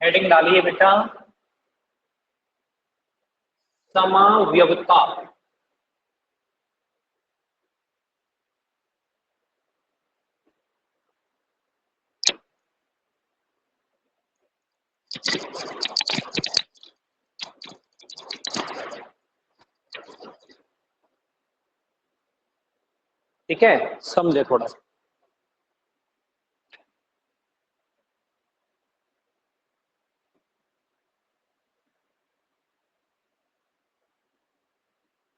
Heading डालिए बेटा, समावयवता। ठीक है, समझे थोड़ा सा।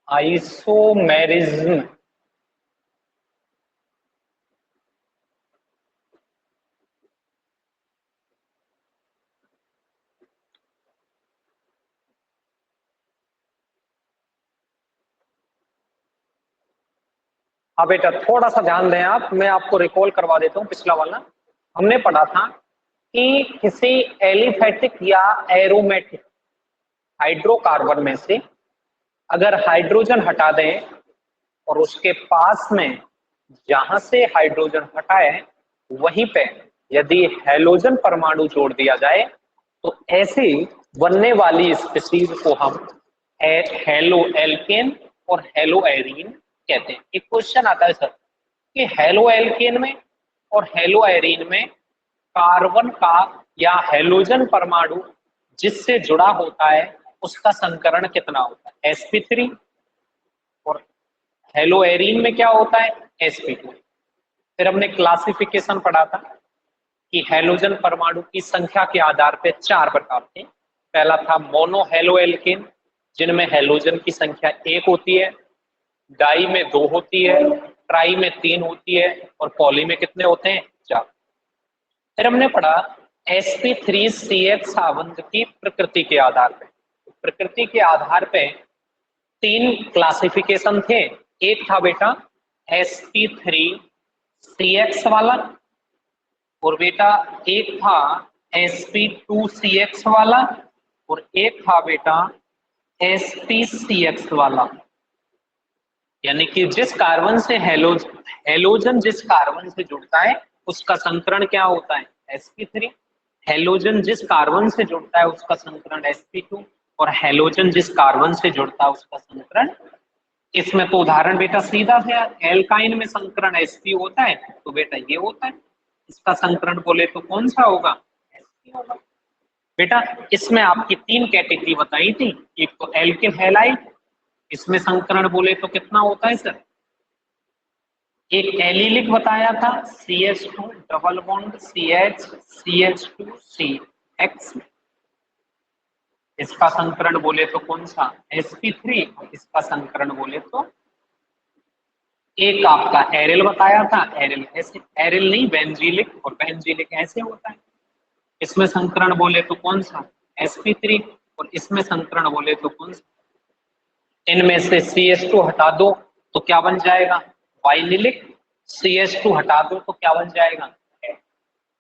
आइसोमेरिज्म, हाँ बेटा थोड़ा सा ध्यान दें आप, मैं आपको रिकॉल करवा देता हूँ पिछला वाला। हमने पढ़ा था कि किसी एलिफेटिक या एरोमेटिक हाइड्रोकार्बन में से अगर हाइड्रोजन हटा दें और उसके पास में जहां से हाइड्रोजन हटाए वहीं पे यदि हैलोजन परमाणु जोड़ दिया जाए तो ऐसी बनने वाली स्पीशीज को हम हेलो एल्केन और हेलो एरीन कहते हैं। एक क्वेश्चन आता है सर कि हेलो एल्केन में और हेलो एरीन में कार्बन का या हैलोजन परमाणु जिससे जुड़ा होता है उसका संकरण कितना होता है, sp3, और हेलो एरीन में क्या होता है, sp2। फिर हमने क्लासिफिकेशन पढ़ा था कि हैलोजन परमाणु की संख्या के आधार पर 4 प्रकार थे। पहला था मोनो हेलो एल्केन जिनमें हैलोजन की संख्या 1 होती है, डाई में 2 होती है, ट्राई में 3 होती है और पॉली में कितने होते हैं, 4। फिर हमने पढ़ा sp3CH संबंध की प्रकृति के आधार पर। प्रकृति के आधार पे 3 क्लासिफिकेशन थे। एक था बेटा sp3CX वाला, और बेटा एक था sp2CX वाला, और एक था बेटा sp-CX वाला। यानी कि जिस कार्बन से हैलोजन जिस कार्बन से जुड़ता है उसका संकरण क्या होता है, sp3। हैलोजन जिस कार्बन से जुड़ता है उसका संकरण sp2, और हैलोजन जिस कार्बन से जुड़ता है उसका संकरण, इसमें तो उदाहरण बेटा सीधा है, एल्काइन में संकरण sp होता है तो बेटा ये होता है, इसका संकरण बोले तो कौन सा होगा, sp होगा। बेटा इसमें आपकी 3 कैटेगरी बताई थी, एक तो एल्किन हैलाइड, इसमें संकरण बोले तो कितना होता है सर, एक एलिलिक बताया था CH2 double bond CH CH2CX, इसका संकरण बोले तो कौन सा, sp3, और इसका संकरण बोले तो एक आपका एरिल बताया था, एरिल ऐसे, एरिल नहीं बेंजीलिक, और बेंजीलिक ऐसे होता है। इसमें संकरण बोले तो कौन सा, sp3, और इसमें संकरण बोले तो कौन सा। इनमें से CH2 हटा दो तो क्या बन जाएगा, वाइनिलिक, CH2 हटा दो तो क्या बन जाएगा,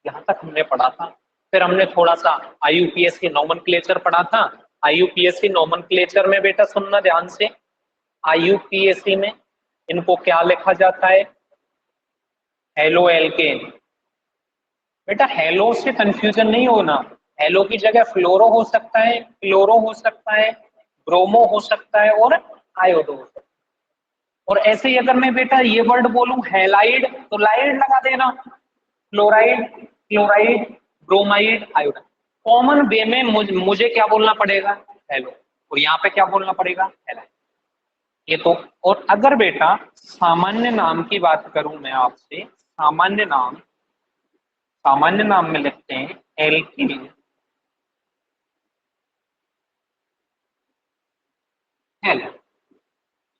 यहां तक हमने पढ़ा था। फिर हमने थोड़ा सा IUPAC की नॉमेनक्लेचर पढ़ा था। IUPAC की नॉमेनक्लेचर में बेटा सुनना ध्यान से, IUPAC में इनको क्या लिखा जाता है, हेलो एल्केन। बेटा हेलो से कंफ्यूजन नहीं होना, हेलो की जगह फ्लोरो हो सकता है, क्लोरो हो सकता है, ब्रोमो हो सकता है और आयोडो हो सकता है। और ऐसे ही अगर मैं बेटा ये वर्ड बोलूं हेलाइड तो लाइड लगा देना, fluoride, chloride, bromide, iodide. Common वे में मुझे क्या बोलना पड़ेगा, हेलो, और यहाँ पे क्या बोलना पड़ेगा, हेलाइड। ये तो, और अगर बेटा सामान्य नाम की बात करूं मैं आपसे, सामान्य नाम में लिखते हैं एल्किन, हेलो।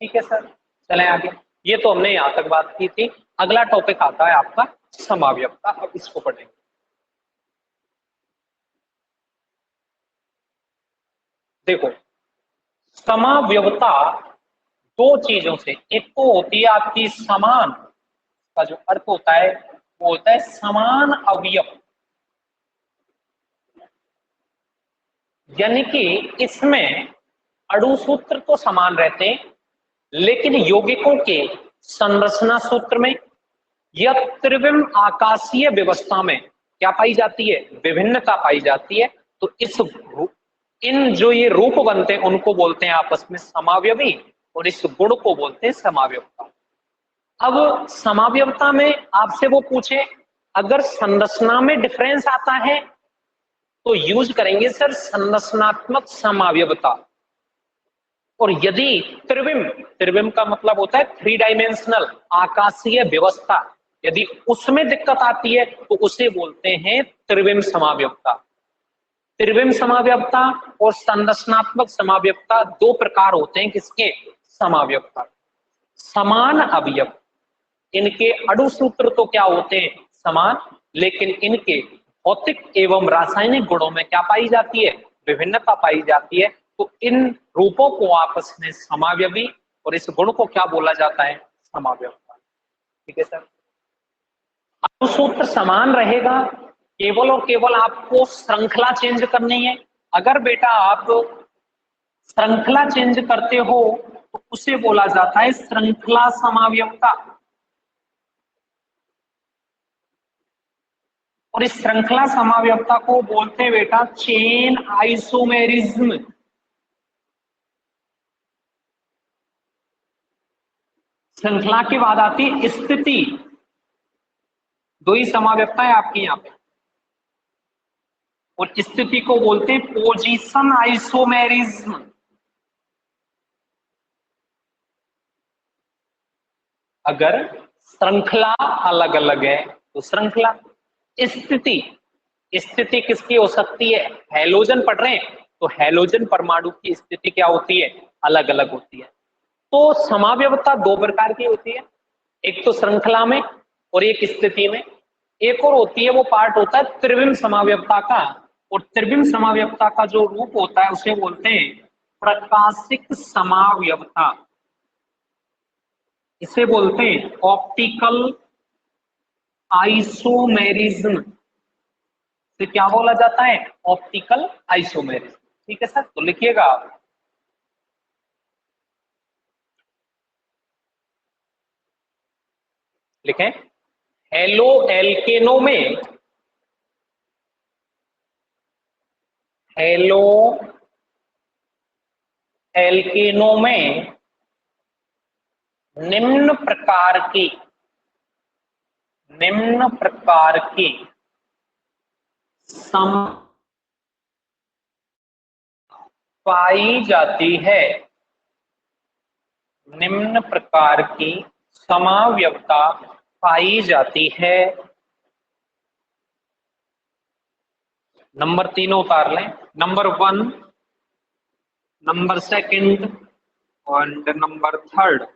ठीक है सर, चलें आगे। ये तो हमने यहां तक बात की थी। अगला टॉपिक आता है आपका समावयवता, अब इसको पढ़ेंगे। देखो समावयवता 2 चीजों से, एक तो होती है आपकी समान, का जो अर्थ होता है वो होता है समान अवयव, यानी कि इसमें अणुसूत्र तो समान रहते हैं लेकिन यौगिकों के संरचना सूत्र में या त्रिविम आकाशीय व्यवस्था में क्या पाई जाती है, विभिन्नता पाई जाती है। तो इन जो ये रूप बनते हैं उनको बोलते हैं आपस में समावयवी, और इस गुण को बोलते हैं समावयवता। अब समावयवता में आपसे वो पूछे अगर संरचना में डिफरेंस आता है तो यूज करेंगे सर संरचनात्मक समावयवता। और यदि त्रिविम, त्रिविम का मतलब होता है थ्री डायमेंशनल, आकाशीय व्यवस्था, यदि उसमें दिक्कत आती है तो उसे बोलते हैं त्रिविम समावयवता। त्रिविम समावयवता और संरचनात्मक समावयवता दो प्रकार होते हैं किसके, समावयवता। समान अवयव, इनके अणुसूत्र तो क्या होते हैं समान, लेकिन इनके भौतिक एवं रासायनिक गुणों में क्या पाई जाती है, विभिन्नता पाई जाती है। तो इन रूपों को आपस में समावयवी और इस गुण को क्या बोला जाता है, समावयवता। ठीक है सर। अणुसूत्र समान रहेगा, केवल और केवल आपको श्रृंखला चेंज करनी है। अगर बेटा आप श्रृंखला चेंज करते हो तो उसे बोला जाता है श्रृंखला समावयवता। और इस श्रृंखला समावयवता को बोलते हैं बेटा चेन आइसोमेरिज्म। श्रृंखला के बाद आती है स्थिति, दो ही समावयवता है आपकी यहां पे, और स्थिति को बोलते हैं पोजीशन आइसोमेरिज्म। अगर श्रृंखला अलग अलग है तो श्रृंखला, स्थिति, स्थिति किसकी हो सकती है, हैलोजन पढ़ रहे हैं तो हैलोजन परमाणु की स्थिति क्या होती है, अलग अलग होती है। तो समावयवता दो प्रकार की होती है, एक तो श्रृंखला में और एक स्थिति में। एक और होती है, वो पार्ट होता है त्रिविम समावयवता का, और त्रिविम समावयवता का जो रूप होता है उसे बोलते हैं प्रकाशिक समावयवता। इसे बोलते हैं ऑप्टिकल आइसोमेरिज्म। से क्या बोला जाता है, ऑप्टिकल आइसोमेरिज्म। ठीक है सर, तो लिखिएगा आप। लिखें हेलो एल्केनो में, हेलो एल्केनो में निम्न प्रकार की, निम्न प्रकार की सम पाई जाती है, निम्न प्रकार की समावयवता पाई जाती है। नंबर तीनों उतार लें, नंबर वन, नंबर सेकंड और नंबर थर्ड।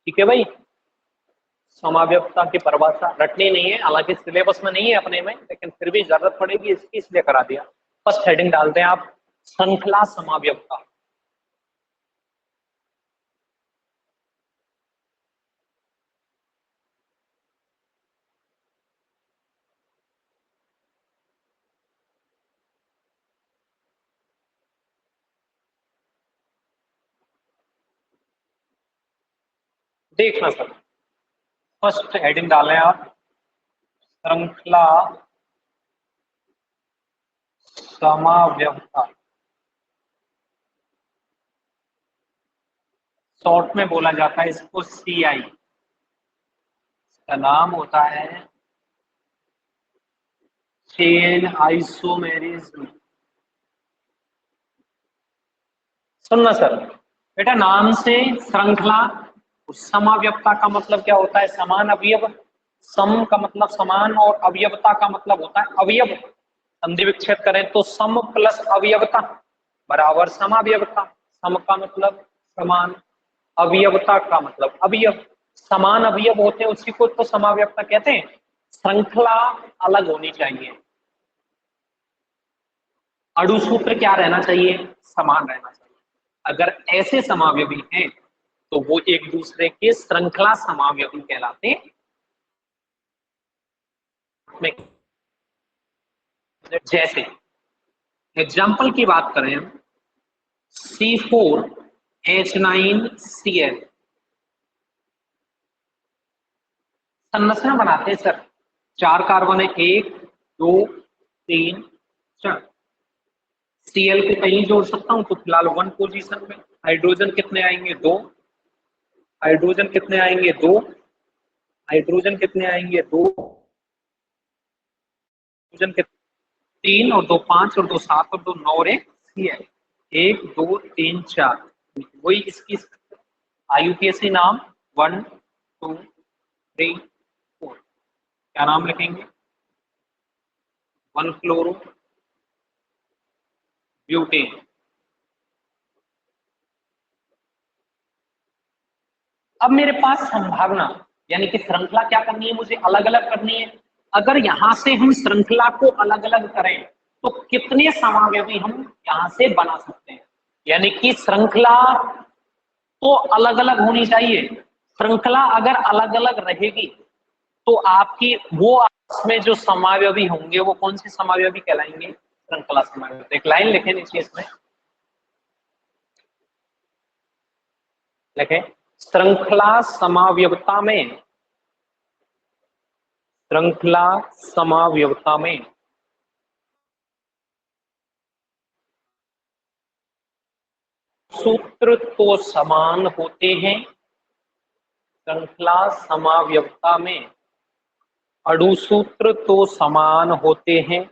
ठीक है भाई, समावयवता की परिभाषा रटनी नहीं है, हालांकि सिलेबस में नहीं है अपने में, लेकिन फिर भी जरूरत पड़ेगी इसकी, इसलिए करा दिया। फर्स्ट हेडिंग डालते हैं आप श्रृंखला समावयवता। देखना सर, फर्स्ट हेडिंग डालें आप श्रृंखला समावयवता। शॉर्ट में बोला जाता है इसको सीआई, इसका नाम होता है चेन आइसोमेरिज्म। सुनना सर, बेटा नाम से श्रृंखला, समाव्यवता का मतलब क्या होता है? समान अवयव। सम का मतलब समान और अवयवता का मतलब होता है अवयव। संधि विच्छेद करें तो सम प्लस अवयवता बराबर समाव्यवता। सम का मतलब समान, अवयवता का मतलब अवयव। समान अवयव होते हैं उसी को तो समाव्यवता कहते हैं। श्रृंखला अलग होनी चाहिए, अणु सूत्र क्या रहना चाहिए? समान रहना चाहिए। अगर ऐसे समावयवी हैं तो वो एक दूसरे के श्रृंखला समावयवी कहलाते हैं। जैसे एग्जाम्पल की बात करें हम, C4H9Cl संरचना बनाते हैं सर। 4 कार्बन है, 1 2 3 4। Cl को कहीं जोड़ सकता हूं तो फिलहाल 1 पोजीशन में। हाइड्रोजन कितने आएंगे? 2। हाइड्रोजन कितने आएंगे? 2। हाइड्रोजन कितने आएंगे? 2। हाइड्रोजन कितने? 3 और 2 5 और 2 7 और 2 9 और 1 Cl। 1 2 3 4 वही इसकी IUPAC नाम 1 2 3 4। क्या नाम लिखेंगे? 1 क्लोरो ब्यूटेन। अब मेरे पास संभावना यानी कि श्रृंखला क्या करनी है? मुझे अलग अलग करनी है। अगर यहां से हम श्रृंखला को अलग अलग करें तो कितने समावयवी हम यहां से बना सकते हैं? यानी कि श्रृंखला तो अलग अलग होनी चाहिए। श्रृंखला अगर अलग अलग रहेगी तो आपकी वो आपस में जो समावयवी होंगे वो कौन से समावयवी कहलाएंगे? श्रृंखला समावयवी। एक लाइन लिखे नीचे इसमें, लिखे श्रृंखला समावयवता में, श्रृंखला समावयवता में सूत्र तो समान होते हैं। श्रृंखला समावयवता में अणुसूत्र तो समान होते हैं,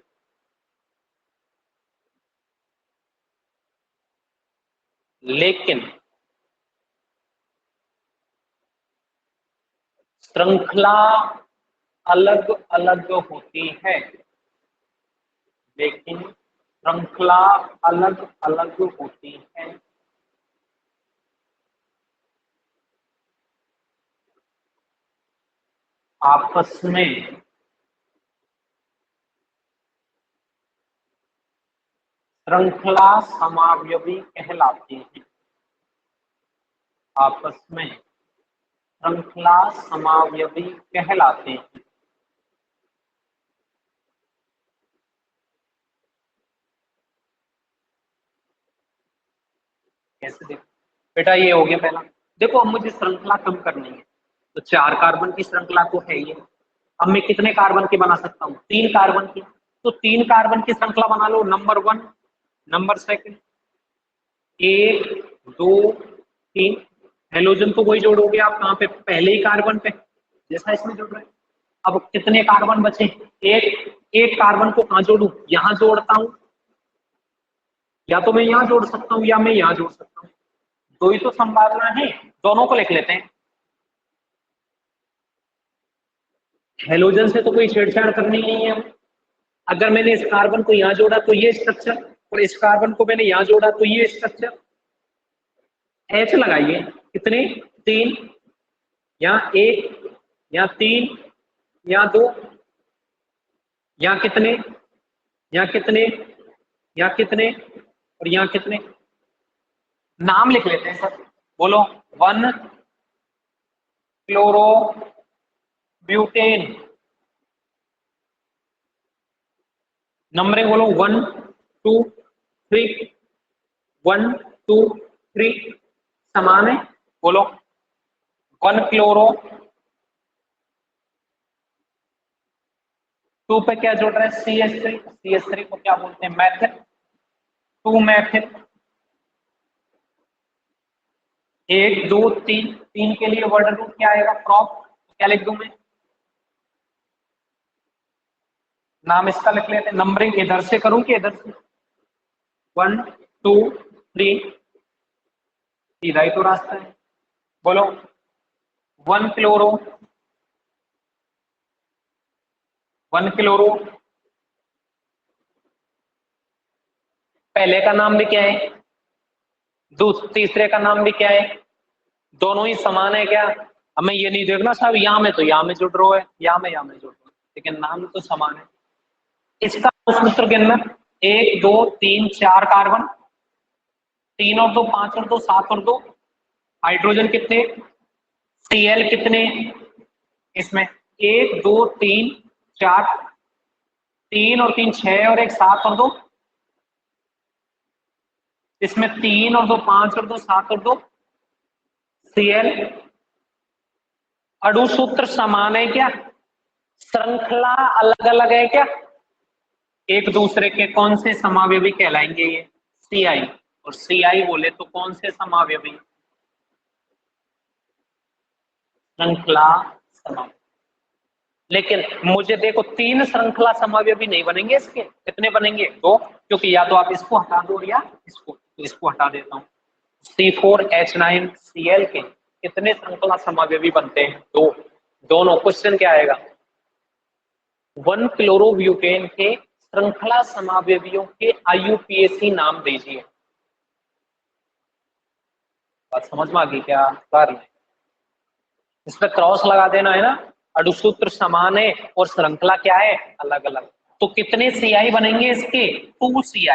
लेकिन श्रृंखला अलग अलग होती है। लेकिन श्रृंखला अलग अलग होती है। आपस में श्रृंखला समावयवी कहलाती है। आपस में श्रृंखला समावयवी कहलाते हैं। कैसे देखो बेटा, ये हो गया पहला। देखो अब मुझे श्रृंखला कम करनी है तो 4 कार्बन की श्रृंखला तो है ये। अब मैं कितने कार्बन की बना सकता हूँ? 3 कार्बन की। तो 3 कार्बन की श्रृंखला बना लो। Number 1, number second, 1 2 3। हेलोजन तो वही जोड़ोगे आप कहाँ पे? पहले ही कार्बन पे, जैसा इसमें जोड़ रहे हैं। अब कितने कार्बन बचे? एक कार्बन को कहाँ जोड़ू? यहाँ जोड़ता हूँ, या तो मैं यहाँ जोड़ सकता हूँ या मैं यहाँ जोड़ सकता हूँ। दो ही तो संभावना है, दोनों को लिख लेते हैं। हेलोजन से तो कोई छेड़छाड़ करनी नहीं है। अगर मैंने इस कार्बन को यहाँ जोड़ा तो ये स्ट्रक्चर, और इस कार्बन को मैंने यहाँ जोड़ा तो ये स्ट्रक्चर। एच लगाइए। कितने? 3। यहाँ 1, यहाँ 3, यहाँ 2, यहाँ कितने? यहाँ कितने? यहाँ कितने? और यहाँ कितने? नाम लिख लेते हैं सर। बोलो। 1 क्लोरो ब्यूटेन। नंबरिंग बोलो। 1 2 3, 1 2 3। समान है, बोलो। 1 क्लोरो, 2 पे क्या जोड़ रहे हैं? CH3। CH3 को क्या बोलते हैं? मैथिल। 2 मैथिल। 1 2 3, 3 के लिए वर्ड रूट क्या आएगा? प्रॉप। क्या लिख दूं मैं? नाम इसका लिख लेते हैं। नंबरिंग इधर से करूं कि इधर से? 1 2 3 सीधा ही तो रास्ता है। बोलो, 1 क्लोरो, 1 क्लोरो, पहले का नाम भी क्या है, तीसरे का नाम भी क्या है, दोनों ही समान है क्या? हमें ये नहीं देखना साहब यहाँ में तो यहाँ में जुड़ रहा है, यहाँ में जुड़ रहा है, लेकिन नाम तो समान है। इसका सूत्र गिनना, 1 2 3 4 कार्बन, 3 और 2 5 और 2 7 और 2, हाइड्रोजन कितने, Cl कितने इसमें, 1 2 3 4, 3 और 3 6 और 1 7 और 2, इसमें 3 और 2 5 और 2 7 और 2, Cl। अणु सूत्र समान है क्या, श्रृंखला अलग अलग है क्या, एक दूसरे के कौन से समावयवी कहलाएंगे ये, Ci, और Ci बोले तो कौन से समावयवी, श्रृंखला समावयवी। लेकिन मुझे देखो 3 श्रृंखला समावयवी नहीं बनेंगे इसके, कितने बनेंगे, 2, क्योंकि या तो आप इसको हटा दो या इसको, तो इसको हटा देता हूं। C4H9Cl के कितने श्रृंखला समावयवी बनते हैं, 2, दोनों। क्वेश्चन क्या आएगा, 1 क्लोरोब्यूटेन के श्रृंखला समावयवियों के IUPAC नाम दीजिए। बात समझ में आ गई क्या, कर लें, इस पर क्रॉस लगा देना है ना, अणुसूत्र समान है और श्रृंखला क्या है, अलग अलग। तो कितने Ci बनेंगे इसके, 2 Ci।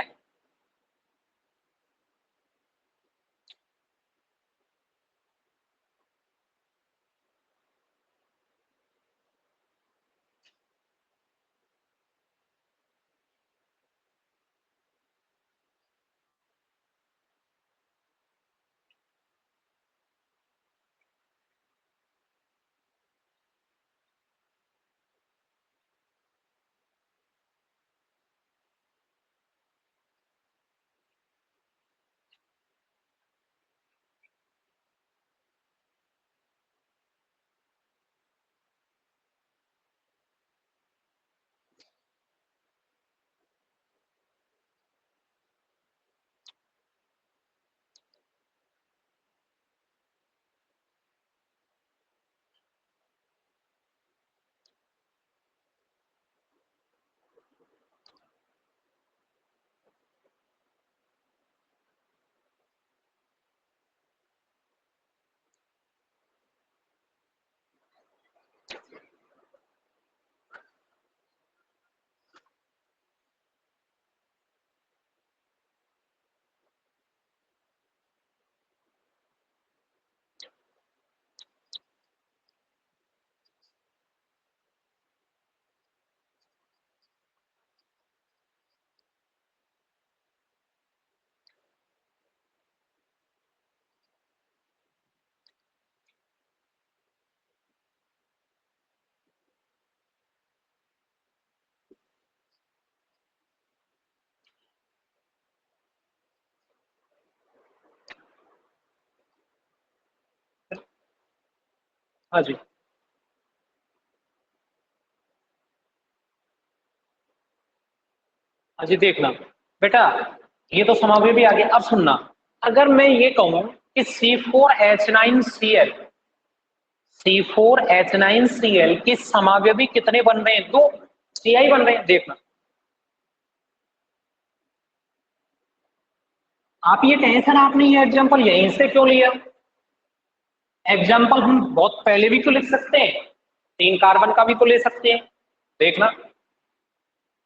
हाँ जी, हाँ जी, देखना बेटा, ये तो समावयवी आ गया। अब सुनना, अगर मैं ये कहूं कि C4H9Cl, C4H9Cl के समावयवी कितने बन रहे हैं, 2 Ci बन रहे हैं, देखना। आप ये कहें सर आपने ये एग्जांपल यहीं से क्यों लिया, एग्जाम्पल हम बहुत पहले भी तो लिख सकते हैं, 3 कार्बन का भी तो ले सकते हैं। देखना,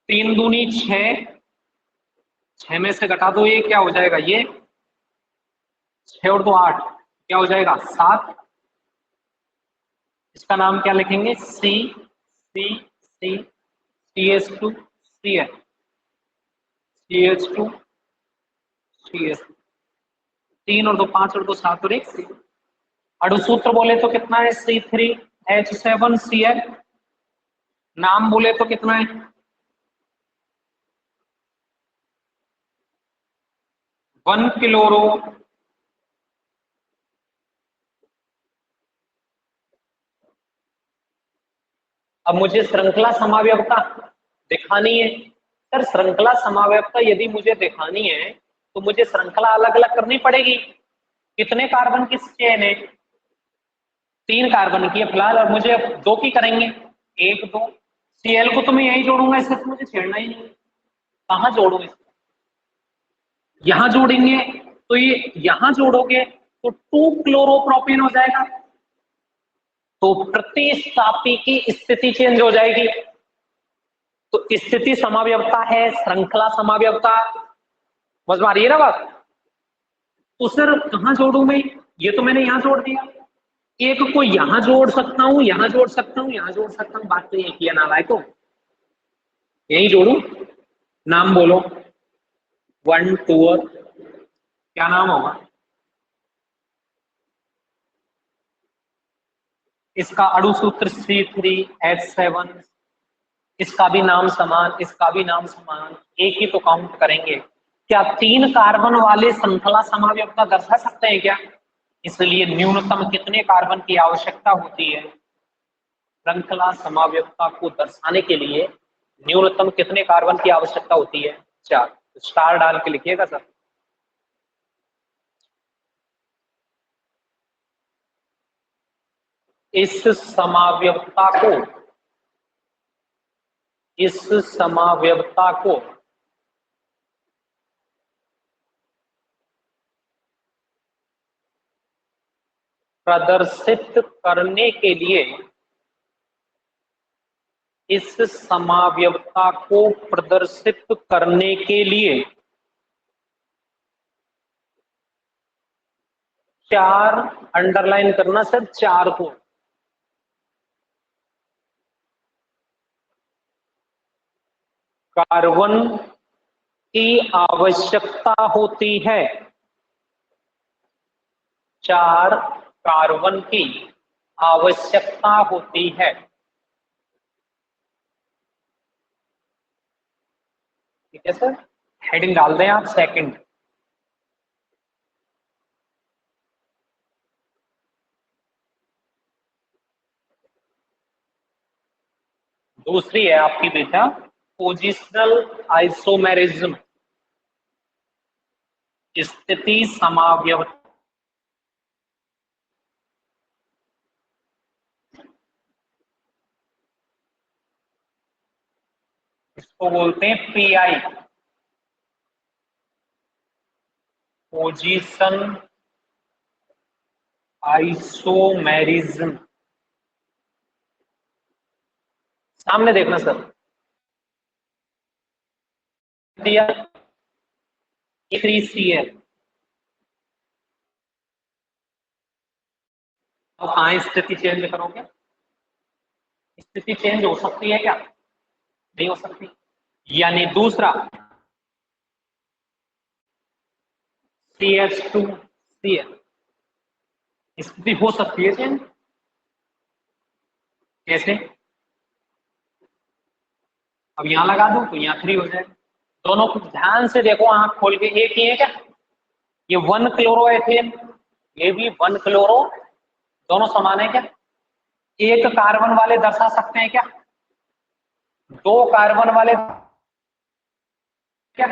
3 दूनी 6, 6 में से घटा दो, ये क्या हो जाएगा, ये 6 और 2 8, क्या हो जाएगा 7। इसका नाम क्या लिखेंगे, सी सी सी CH2 Cl, CH2 CH, 3 और 2 5 और 2 7 और 1 C। अणुसूत्र बोले तो कितना है, C3H7Cl, नाम बोले तो कितना है, 1 क्लोरो, अब मुझे श्रृंखला समावयवता दिखानी है। सर श्रृंखला समावयवता यदि मुझे दिखानी है तो मुझे श्रृंखला अलग अलग करनी पड़ेगी, कितने कार्बन की चेन है? 3 कार्बन की है फिलहाल, और मुझे 2 की करेंगे, 1 2। Cl को तो मैं यही जोड़ूंगा, इससे तो मुझे छेड़ना ही नहीं। कहाँ जोड़ू इसको? यहां जोड़ेंगे तो ये यहां जोड़ोगे तो 2 क्लोरोप्रोपेन हो जाएगा, तो प्रतिस्थापी की स्थिति चेंज हो जाएगी। तो स्थिति समाव्यवता है, श्रृंखला समाव्यवता, समझ में आ रही है ना बात? तो सर कहां जोड़ू मैं? ये तो मैंने यहां जोड़ दिया, एक को यहां जोड़ सकता हूं, यहां जोड़ सकता हूं, यहां जोड़ सकता हूं, बात तो ये किया नालायकों, यही जोड़ू। नाम बोलो, 1 2 और क्या नाम होगा इसका? अणु सूत्र C3H7, इसका भी नाम समान, इसका भी नाम समान, एक ही तो काउंट करेंगे। क्या 3 कार्बन वाले श्रृंखला समाव्यवता दर्शा सकते हैं क्या? इसलिए न्यूनतम कितने कार्बन की आवश्यकता होती है? श्रृंखला समाव्यवता को दर्शाने के लिए न्यूनतम कितने कार्बन की आवश्यकता होती है? 4। स्टार डाल के लिखिएगा सर। इस समाव्यवता को, इस समाव्यवता को प्रदर्शित करने के लिए, इस समाव्यवता को प्रदर्शित करने के लिए 4 अंडरलाइन करना सर, 4 को कार्बन की आवश्यकता होती है। 4 कार्बन की आवश्यकता होती है। ठीक है सर, हेडिंग डाल दें आप सेकंड। दूसरी है आपकी बेटा पोजिशनल आइसोमेरिज्म, स्थिति समाव्यवता। इसको बोलते हैं पीआई, पोजीशन आइसोमेरिज्म। सामने देखना सर, दिया 3Cl। अब कहां स्थिति चेंज करोगे? स्थिति चेंज हो सकती है क्या? नहीं हो सकती। यानी दूसरा CH2Cl, स्थिति हो सकती है चेंज। कैसे? अब यहां लगा दूं तो यहां 3 हो जाए। दोनों को ध्यान से देखो, आंख खोल के, एक ही है क्या? ये 1 क्लोरोएथेन, ये भी 1 क्लोरो, दोनों समान है क्या? एक कार्बन वाले दर्शा सकते हैं क्या? 2 कार्बन वाले क्या?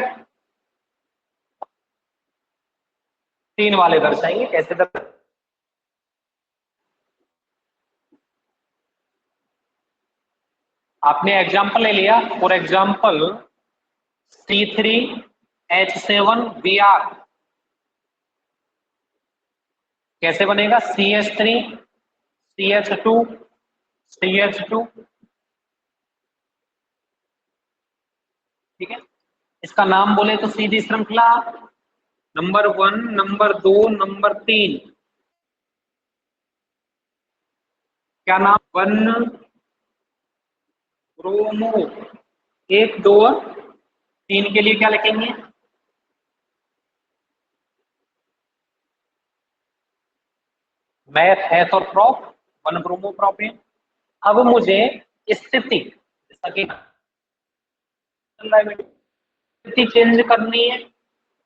3 वाले दर्शाएंगे। कैसे दर्शाएंगे? आपने एग्जाम्पल ले लिया, फॉर एग्जाम्पल C3H7Br कैसे बनेगा? CH3 CH2 CH2। ठीक है, इसका नाम बोले तो सीधी श्रृंखला, नंबर 1, नंबर 2, नंबर 3। क्या नाम? 1 ब्रोमो, 1 2 और 3 के लिए क्या लिखेंगे? मैथ है तो प्रोप, 1 ब्रोमो प्रोपेन। अब मुझे स्थिति, जैसा कि स्थिति चेंज करनी है।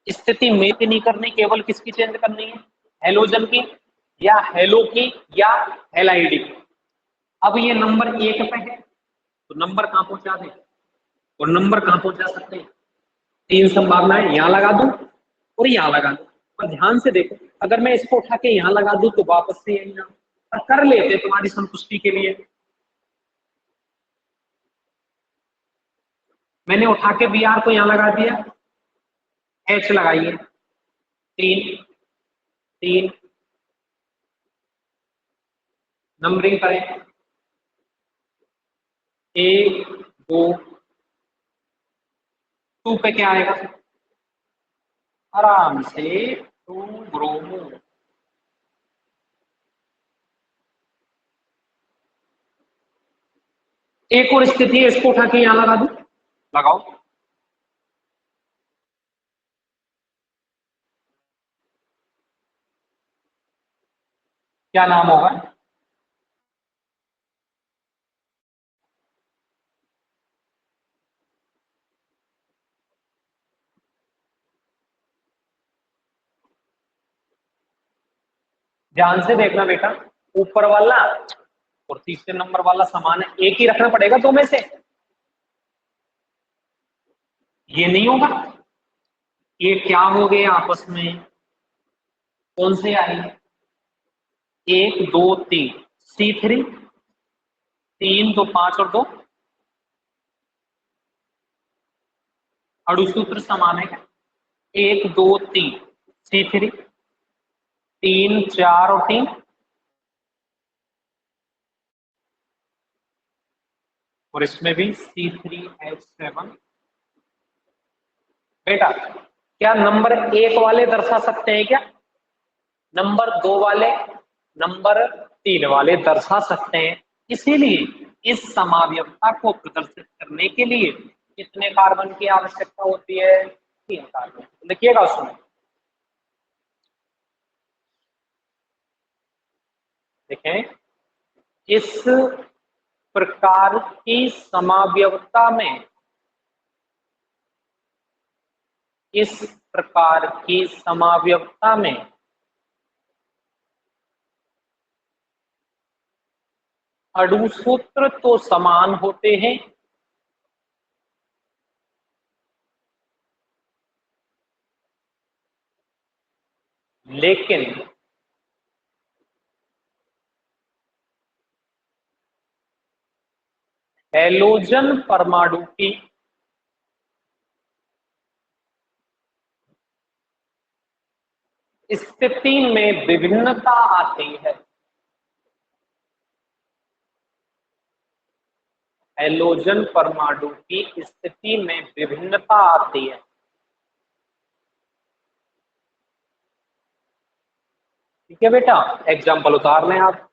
स्थिति में की नहीं करनी, केवल किसकी चेंज करनी है? हेलोजन की, या हेलो की, या हेलाइड की। अब ये नंबर 1 पे है तो नंबर कहां पहुंचा दें, और नंबर कहां पहुंचा सकते हैं? 3 संभावनाएं, यहां लगा दूं और यहां लगा दूं। पर ध्यान से देखो, अगर मैं इसको उठा के यहाँ लगा दूं तो वापस से यही ना कर लेते तुम्हारी संतुष्टि के लिए। मैंने उठा के बी आर को यहाँ लगा दिया, एच लगाइए, 3 3 नंबरिंग करें, 1 2 2 पे क्या आएगा, आराम से 2 ब्रोमो। एक और स्थिति है, इसको उठा के यहां लगा दूं, लगाओ, क्या नाम होगा, ध्यान से देखना बेटा, ऊपर वाला और तीसरे नंबर वाला समान है, एक ही रखना पड़ेगा दो में से, ये नहीं होगा। ये क्या हो गए आपस में, कौन से आई, 1 2 3, C3, 3 2 5 और 2 अणुसूत्र समान है क्या, 1 2 3 C3, 3 4 और 3 और इसमें भी C3H7। बेटा क्या नंबर 1 वाले दर्शा सकते हैं क्या, नंबर 2 वाले, नंबर 3 वाले दर्शा सकते हैं। इसीलिए इस समावयवता को प्रदर्शित करने के लिए कितने कार्बन की आवश्यकता होती है, 3 कार्बन। लिखिएगा उसमें, देखें, इस प्रकार की समावयवता में, इस प्रकार की समावयवता में अणुसूत्र तो समान होते हैं, लेकिन हैलोजन परमाणु की स्थिति में विभिन्नता आती है। हैलोजन परमाणु की स्थिति में विभिन्नता आती है। ठीक है बेटा, एग्जाम्पल उतार लें आप।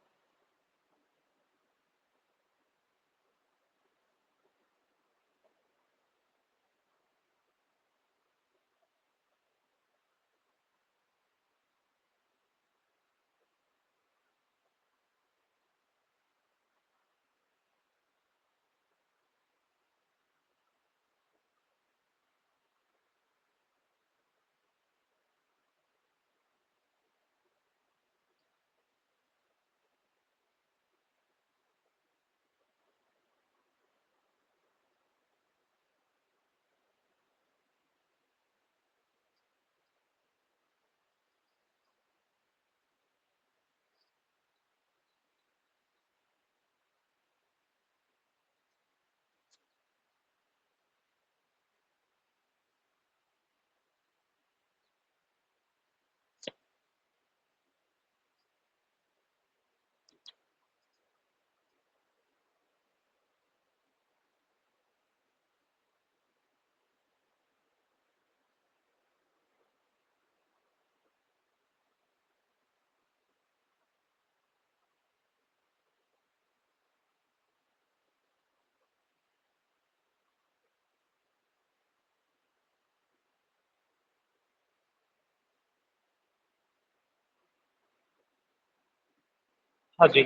हाँ जी,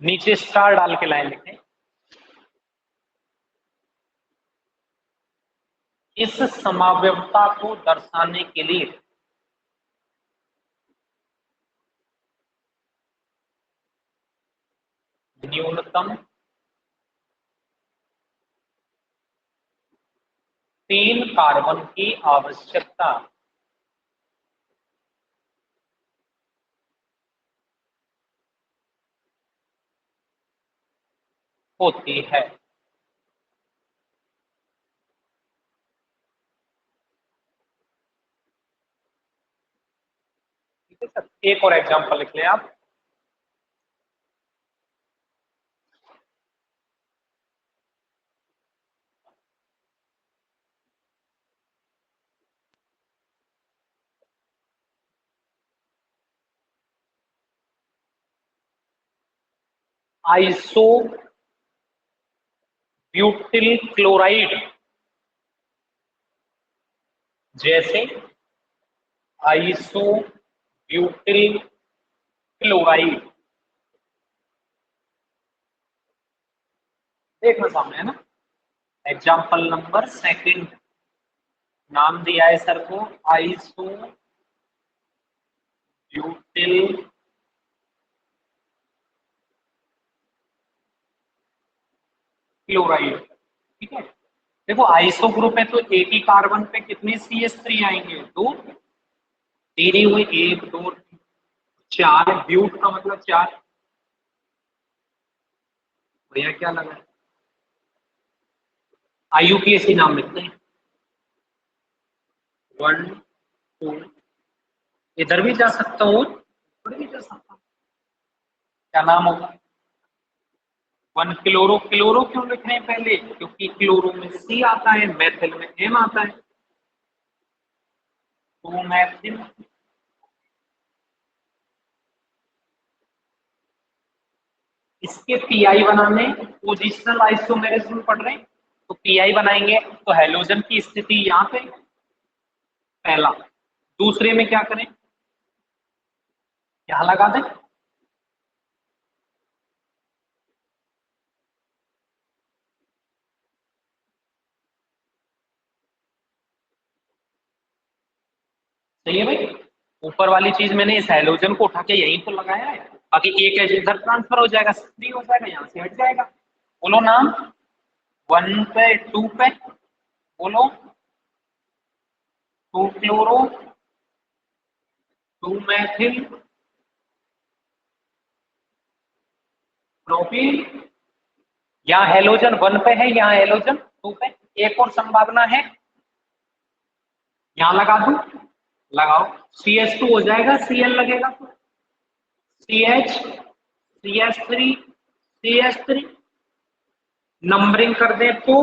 नीचे स्टार डाल के लाइन लिखें। इस समावयवता को दर्शाने के लिए न्यूनतम 3 कार्बन की आवश्यकता होती है। ठीक है सर, एक और एग्जांपल लिख लें आप। आइसो ब्यूटिल क्लोराइड, जैसे आइसो ब्यूटिल क्लोराइड, देखना सामने है ना। एग्जाम्पल नंबर सेकंड, नाम दिया है सर को आइसो ब्यूटिल क्लोराइड। ठीक है, देखो आइसो ग्रुप है तो एक ही कार्बन पे कितने CH3 आएंगे, दो। तीन ही हुए, एक दो चार, ब्यूट का मतलब चार। भैया क्या लगा, IUPAC नाम लिखते हैं। वन टू, इधर भी जा सकता हूँ, इधर भी जा सकता हूँ। क्या नाम होगा, वन क्लोरो। क्लोरो क्यों लिख रहे हैं पहले, क्योंकि क्लोरो में C आता है, मैथिल में M आता है, तो मैथिल। इसके पीआई बनाने, पोजिशनल आइसोमेरिज्म पढ़ रहे हैं, तो पीआई बनाएंगे तो हेलोजन की स्थिति यहाँ पे पहला, दूसरे में क्या करें, यहाँ लगा दें। सही है भाई, ऊपर वाली चीज मैंने इस हेलोजन को उठा के यहीं तो लगाया है, बाकी एक एज इधर ट्रांसफर हो जाएगा, फ्री हो जाएगा, यहाँ से हट जाएगा। बोलो नाम, वन पे टू पे, बोलो two chloro, two methyl propene. यहाँ हेलोजन वन पे है, यहाँ हेलोजन टू पे। एक और संभावना है, यहाँ लगा दूं, लगाओ, CH2 हो जाएगा, Cl लगेगा तो CH, CH3, नंबरिंग कर दे तो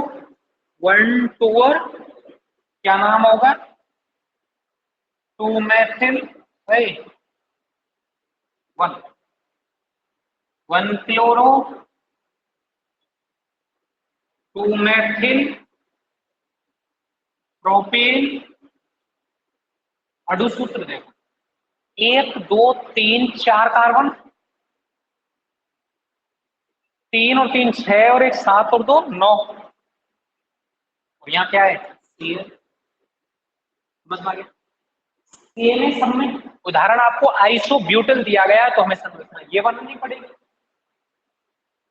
वन टू, और क्या नाम होगा, two methyl, one, one chloro, two methyl propane. अणुसूत्र देखो, एक दो तीन चार कार्बन, तीन और तीन छह, और एक सात और दो नौ, और यहाँ क्या है Cl। समझ में आ गया, Cl सब में। उदाहरण आपको आइसो ब्यूटल दिया गया है तो हमें समझना ये बननी पड़ेगी,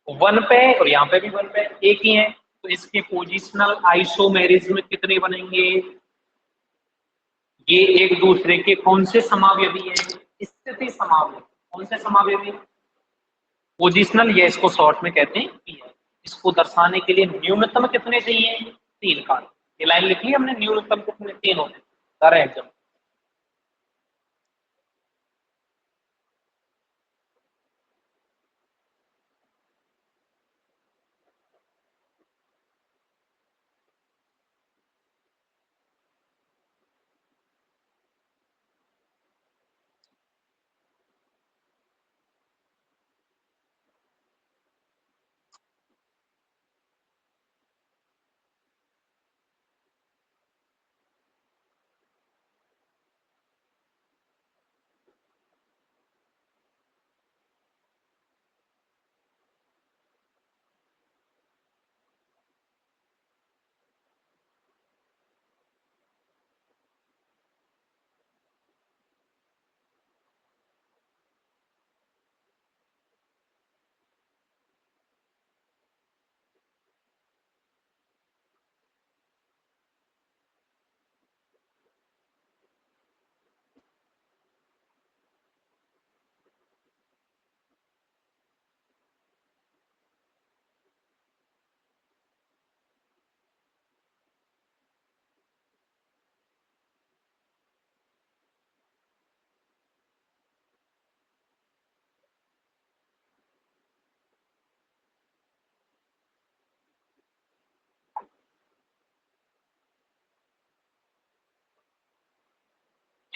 वन पे और यहाँ पे भी वन पे एक ही है, तो इसके पोजिशनल आइसोमेरिज्म कितने बनेंगे, ये एक दूसरे के कौन से समावयवी है, स्थिति समावयवी। कौन से समावयवी, पोजिशनल, ये इसको शॉर्ट में कहते हैं पीआई। इसको दर्शाने के लिए न्यूनतम कितने चाहिए, तीन कार्बन। ये लाइन लिख ली हमने, न्यूनतम कितने, तीन होते हैं सारे एग्जाम।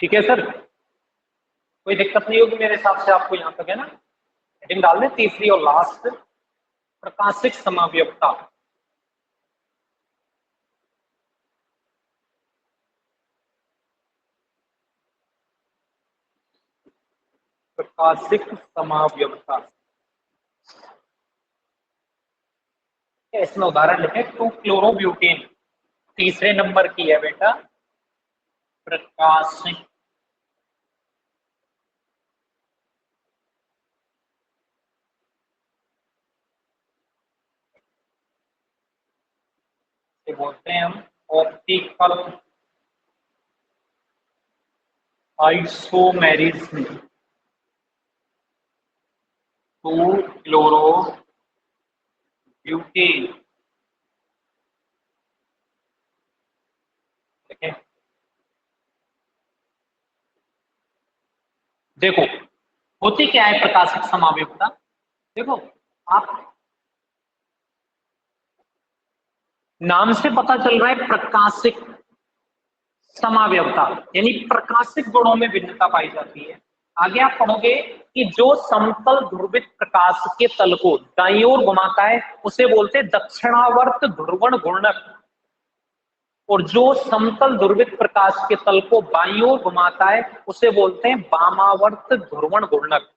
ठीक है सर, कोई दिक्कत नहीं होगी मेरे हिसाब से आपको यहाँ तक, है ना। हेडिंग डाल दें तीसरी और लास्ट, प्रकाशिक समावयवता। प्रकाशिक समावयवता, इसमें उदाहरण लिखे 2 क्लोरोब्यूटेन, तीसरे नंबर की है बेटा प्रकाशिक से बोलते हैं हम ऑप्टिकल आइसोमेरिज्म, 2 क्लोरोब्यूटेन। ठीक है, देखो होती क्या है प्रकाशिक समावयवता। देखो आप नाम से पता चल रहा है प्रकाशिक समावयवता, यानी प्रकाशिक गुणों में भिन्नता पाई जाती है। आगे आप पढ़ोगे कि जो समतल ध्रुवित प्रकाश के तल को दाईं ओर घुमाता है उसे बोलते हैं दक्षिणावर्त ध्रुवण घूर्णक, और जो समतल ध्रुवित प्रकाश के तल को बाईं ओर घुमाता है उसे बोलते हैं वामावर्त ध्रुवण घूर्णक।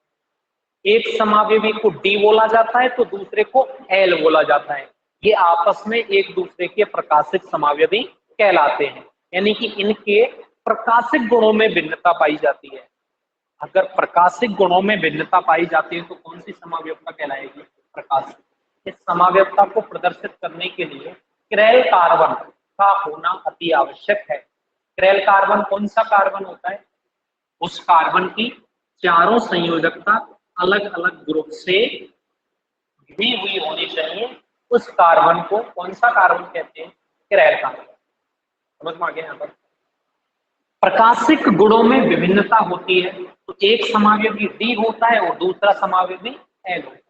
एक समावयवी को डी बोला जाता है तो दूसरे को एल बोला जाता है। ये आपस में एक दूसरे के प्रकाशिक समावयवी कहलाते हैं, यानी कि इनके प्रकाशिक गुणों में भिन्नता पाई जाती है। अगर प्रकाशिक गुणों में भिन्नता पाई जाती है तो कौन सी समावयवता कहलाएगी, प्रकाशिक। इस समावयवता को प्रदर्शित करने के लिए क्रेल कार्बन का होना अति आवश्यक है। क्रेल कार्बन कौन सा कार्बन होता है, उस कार्बन की चारों संयोजकता अलग अलग ग्रुप से जुड़ी हुई होनी चाहिए। उस कार्बन को कौन सा कार्बन कहते हैं, क्रेल कार्बन। समझ में आ गया। यहाँ पर प्रकाशिक गुणों में विभिन्नता होती है तो एक समावयवी डी होता है और दूसरा समावयवी एल होता है।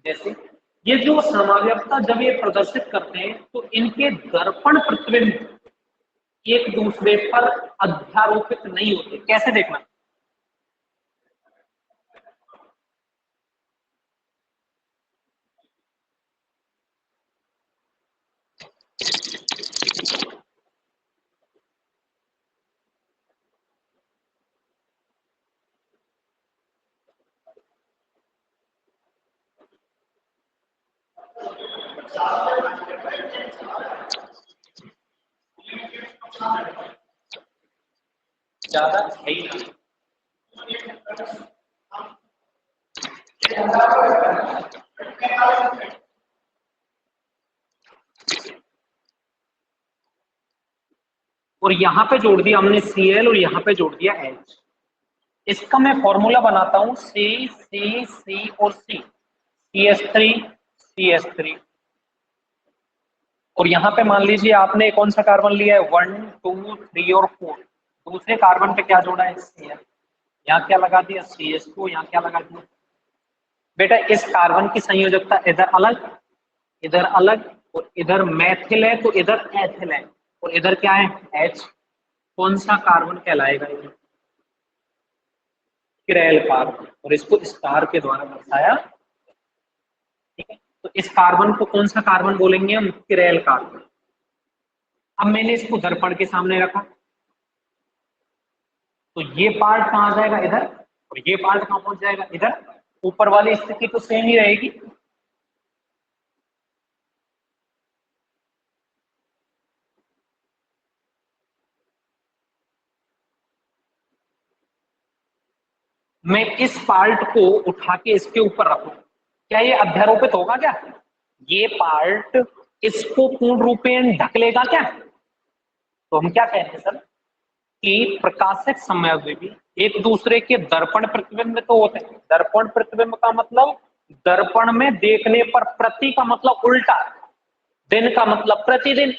जैसे ये जो समावयवता जब ये प्रदर्शित करते हैं तो इनके दर्पण प्रतिबिंब एक दूसरे पर अध्यारोपित नहीं होते। कैसे देखना, ज्यादा है ही नहीं। और यहाँ पे जोड़ दिया हमने Cl और यहाँ पे जोड़ दिया H। इसका मैं फॉर्मूला बनाता हूं C और C, CH3 CH3। और यहाँ पे मान लीजिए आपने कौन सा कार्बन लिया है, 1 2 3 और 4। दूसरे कार्बन पे क्या जोड़ा है, Cl। यहाँ क्या लगा दिया, CH2। यहाँ क्या लगा दिया बेटा, इस कार्बन की संयोजकता इधर अलग और इधर मैथिल है तो इधर एथिल है और इधर क्या है, H। कौन सा कार्बन कहलाएगा, ये क्रेल कार्बन, और इसको स्टार के द्वारा दर्शाया। ठीक है, तो इस कार्बन को कौन सा कार्बन बोलेंगे हम, क्रेल कार्बन। अब मैंने इसको दर्पण के सामने रखा तो ये पार्ट कहाँ आ जाएगा, इधर, और ये पार्ट कहाँ पहुंच जाएगा, इधर। ऊपर वाली स्थिति तो सेम ही रहेगी। मैं इस पार्ट को उठा के इसके ऊपर रखूं, क्या ये अध्यारोपित होगा क्या, ये पार्ट इसको पूर्ण रूपेण ढक लेगा क्या। तो हम क्या कहते हैं सर कि प्रकाशिक समावयवी एक दूसरे के दर्पण प्रतिबिंब तो होते हैं। दर्पण प्रतिबिंब का मतलब दर्पण में देखने पर, प्रति का मतलब उल्टा, दिन का मतलब प्रतिदिन।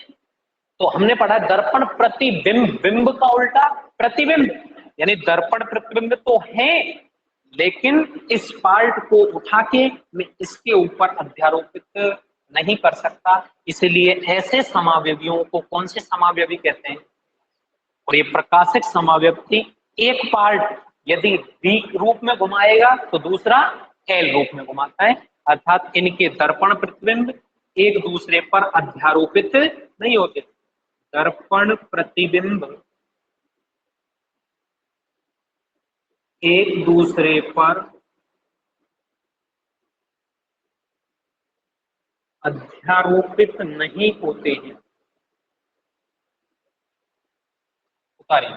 तो हमने पढ़ा दर्पण प्रतिबिंब, बिंब का उल्टा प्रतिबिंब, यानी दर्पण प्रतिबिंब तो है लेकिन इस पार्ट को उठा के मैं इसके ऊपर अध्यारोपित नहीं कर सकता। इसलिए ऐसे समावयवियों को कौन से समावयवी कहते हैं, और ये प्रकाशिक समावयवी एक पार्ट यदि डी रूप में घुमाएगा तो दूसरा एल रूप में घुमाता है, अर्थात इनके दर्पण प्रतिबिंब एक दूसरे पर अध्यारोपित नहीं होते। दर्पण प्रतिबिंब एक दूसरे पर अध्यारोपित नहीं होते हैं। उतारिए।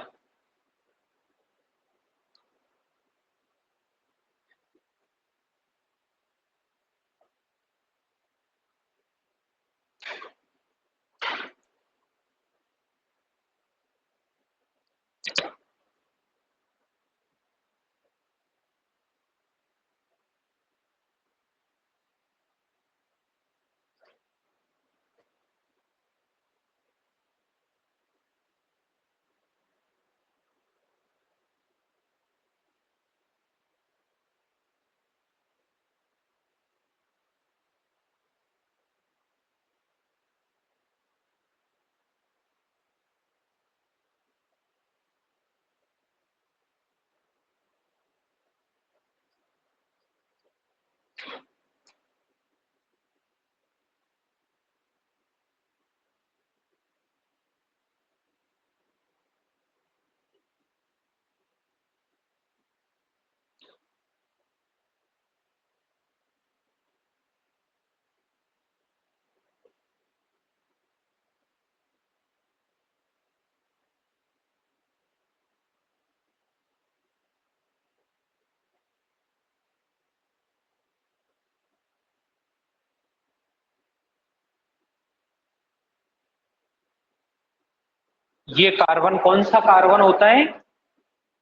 ये कार्बन कौन सा कार्बन होता है?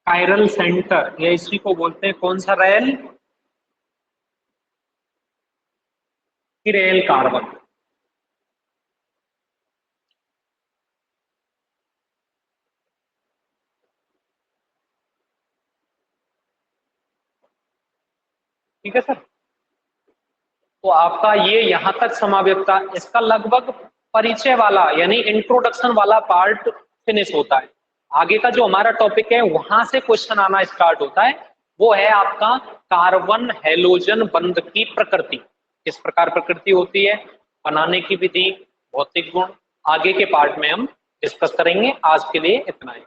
कायरल सेंटर, या इसी को बोलते हैं कौन सा रेल? Chiral carbon. ठीक है सर। तो आपका ये यहां तक समावेश था, इसका लगभग परिचय वाला यानी इंट्रोडक्शन वाला पार्ट फिनिश होता है। आगे का जो हमारा टॉपिक है वहां से क्वेश्चन आना स्टार्ट होता है, वो है आपका कार्बन हैलोजन बंध की प्रकृति। किस प्रकार प्रकृति होती है, बनाने की विधि, भौतिक गुण, आगे के पार्ट में हम डिस्कस करेंगे। आज के लिए इतना ही।